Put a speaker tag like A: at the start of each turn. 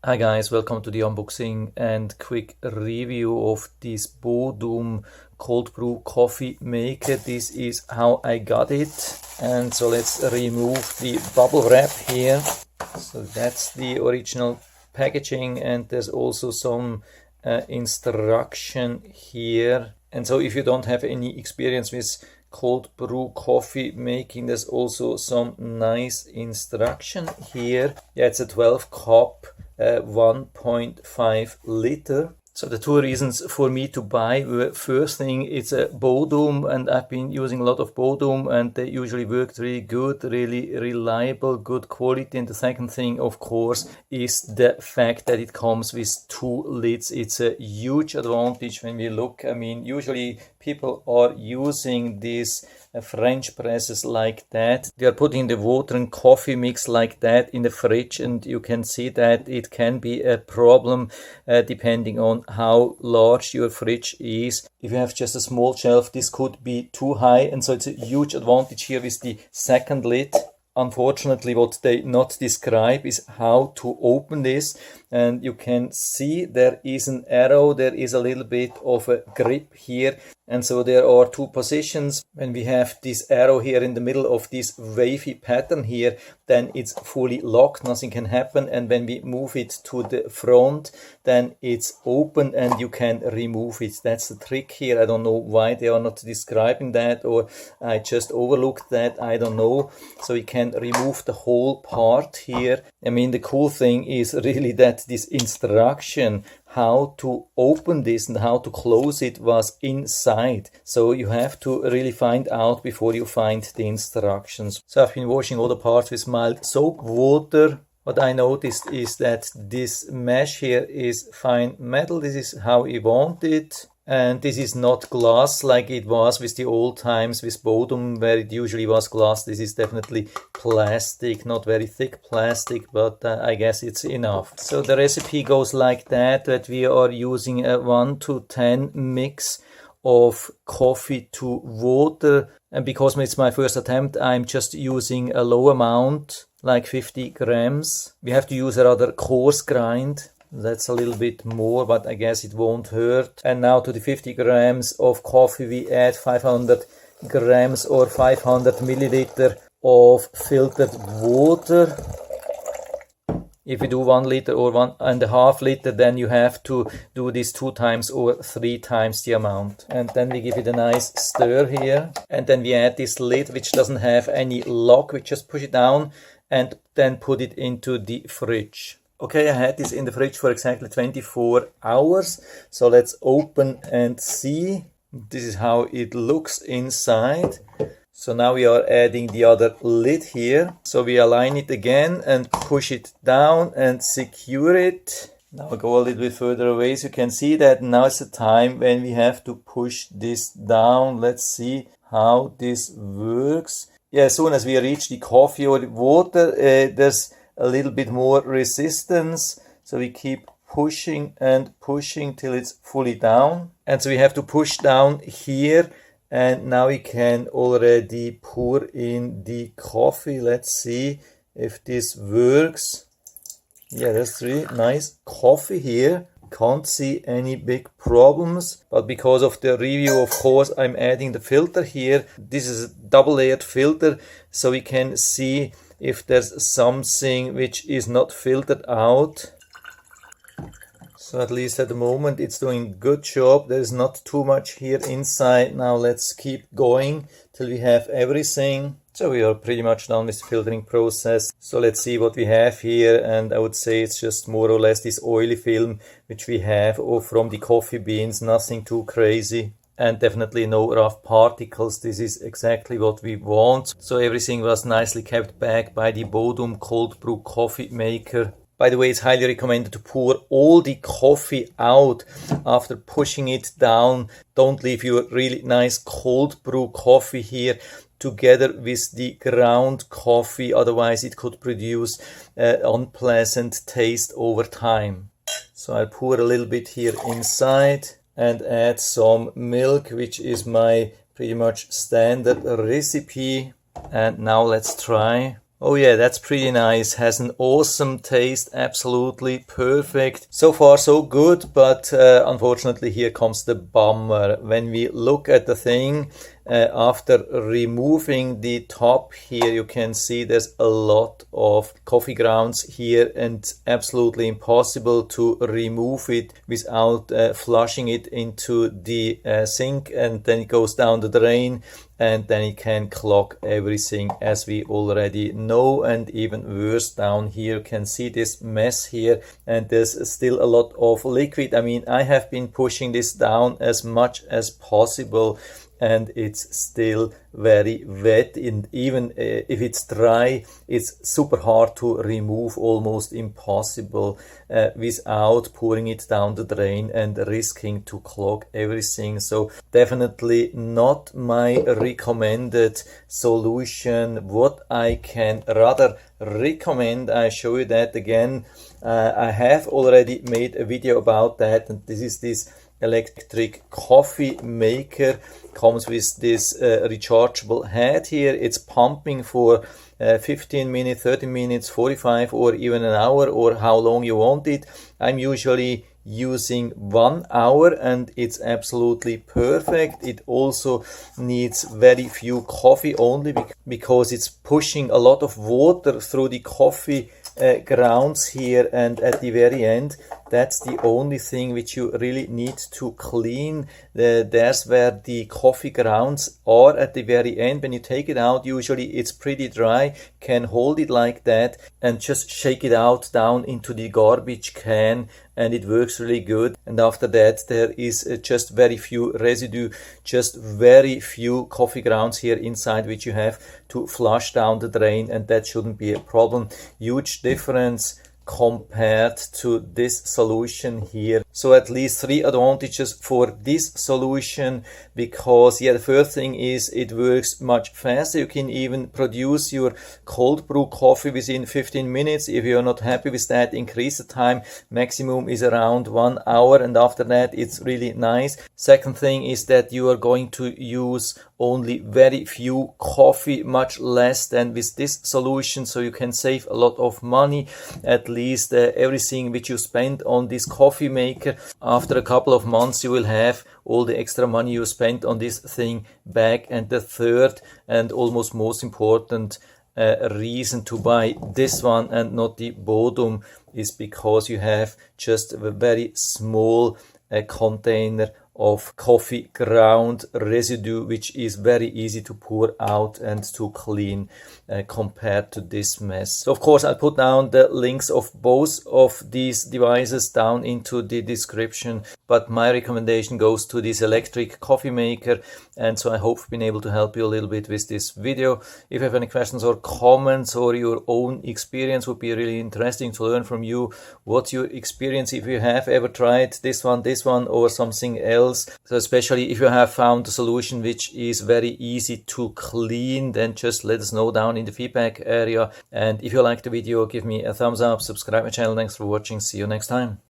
A: Hi guys, welcome to the unboxing and quick review of this Bodum cold brew coffee maker. This is how I got it. And so let's remove the bubble wrap here. So that's the original packaging, and there's also some instruction here. And so if you don't have any experience with cold brew coffee making, there's also some nice instruction here. Yeah, it's a 12 cup 1.5 liter. So the two reasons for me to buy were, first thing, it's a Bodum, and I've been using a lot of Bodum and they usually worked really good, really reliable, good quality. And the second thing, of course, is the fact that it comes with two lids. It's a huge advantage when we look. I mean, usually people are using these French presses like that. They are putting the water and coffee mix like that in the fridge, and you can see that it can be a problem depending on how large your fridge is. If you have just a small shelf, this could be too high, and so it's a huge advantage here with the second lid. Unfortunately, what they not describe is how to open this, and you can see there is an arrow, there is a little bit of a grip here, and so there are two positions. When we have this arrow here in the middle of this wavy pattern here, then it's fully locked, nothing can happen, and when we move it to the front, then it's open and you can remove it. That's the trick here. I don't know why they are not describing that, or I just overlooked that, I don't know. So we can remove the whole part here. I mean, the cool thing is really that this instruction how to open this and how to close it was inside. So you have to really find out before you find the instructions. So I've been washing all the parts with mild soap water. What I noticed is that this mesh here is fine metal. This is how we want it. And this is not glass like it was with the old times with Bodum, where it usually was glass. This is definitely plastic, not very thick plastic, but I guess it's enough. So the recipe goes like that we are using a 1:10 mix of coffee to water. And because it's my first attempt, I'm just using a low amount, like 50 grams. We have to use a rather coarse grind. That's a little bit more, but I guess it won't hurt. And now to the 50 grams of coffee, we add 500 grams or 500 milliliter of filtered water. If you do 1 liter or 1.5 liter, then you have to do this 2 times or 3 times the amount. And then we give it a nice stir here. And then we add this lid, which doesn't have any lock. We just push it down and then put it into the fridge. Okay, I had this in the fridge for exactly 24 hours. So let's open and see. This is how it looks inside. So now we are adding the other lid here. So we align it again and push it down and secure it. Now I'll go a little bit further away so you can see that now is the time when we have to push this down. Let's see how this works. Yeah, as soon as we reach the coffee or the water, there's a little bit more resistance. So we keep pushing and pushing till it's fully down. And so we have to push down here. And now we can already pour in the coffee. Let's see if this works. Yeah, that's really nice coffee here. Can't see any big problems. But because of the review, of course, I'm adding the filter here. This is a double layered filter, so we can see if there's something which is not filtered out. So at least at the moment it's doing a good job. There's not too much here inside. Now let's keep going till we have everything. So we are pretty much done with the filtering process. So let's see what we have here, and I would say it's just more or less this oily film which we have from the coffee beans, nothing too crazy. And definitely no rough particles. This is exactly what we want. So everything was nicely kept back by the Bodum cold brew coffee maker. By the way, it's highly recommended to pour all the coffee out after pushing it down. Don't leave your really nice cold brew coffee here together with the ground coffee. Otherwise, it could produce unpleasant taste over time. So I'll pour a little bit here inside and add some milk, which is my pretty much standard recipe. And now let's try. Oh yeah, that's pretty nice. Has an awesome taste, absolutely perfect. So far so good, but unfortunately here comes the bummer. When we look at the thing, after removing the top here, you can see there's a lot of coffee grounds here and absolutely impossible to remove it without flushing it into the sink, and then it goes down the drain and then it can clog everything, as we already know. And even worse, down here you can see this mess here, and there's still a lot of liquid. I mean, I have been pushing this down as much as possible and it's still very wet, and even if it's dry, it's super hard to remove, almost impossible without pouring it down the drain and risking to clog everything. So definitely not my recommended solution. What I can rather recommend, I show you that again. I have already made a video about that, and this is this electric coffee maker. Comes with this rechargeable head here. It's pumping for 15 minutes, 30 minutes, 45, or even an hour, or how long you want it. I'm usually using 1 hour and it's absolutely perfect. It also needs very few coffee only because it's pushing a lot of water through the coffee grounds here, and at the very end that's the only thing which you really need to clean. There's where the coffee grounds are at the very end. When you take it out, usually it's pretty dry. Can hold it like that and just shake it out down into the garbage can, and it works really good. And after that there is just very few residue, just very few coffee grounds here inside which you have to flush down the drain, and that shouldn't be a problem. Huge difference compared to this solution here. So at least 3 advantages for this solution, because yeah, the first thing is it works much faster. You can even produce your cold brew coffee within 15 minutes. If you're not happy with that, increase the time. Maximum is around 1 hour, and after that it's really nice. Second thing is that you are going to use only very few coffee, much less than with this solution, so you can save a lot of money. At least everything which you spend on this coffee maker, after a couple of months you will have all the extra money you spent on this thing back. And the third and almost most important reason to buy this one and not the Bodum is because you have just a very small container of coffee ground residue, which is very easy to pour out and to clean compared to this mess. So of course I'll put down the links of both of these devices down into the description, but my recommendation goes to this electric coffee maker. And so I hope I've been able to help you a little bit with this video. If you have any questions or comments or your own experience, would be really interesting to learn from you. What's your experience, if you have ever tried this one or something else? So especially if you have found a solution which is very easy to clean, then just let us know down in the feedback area. And if you liked the video, give me a thumbs up, subscribe my channel. Thanks for watching. See you next time.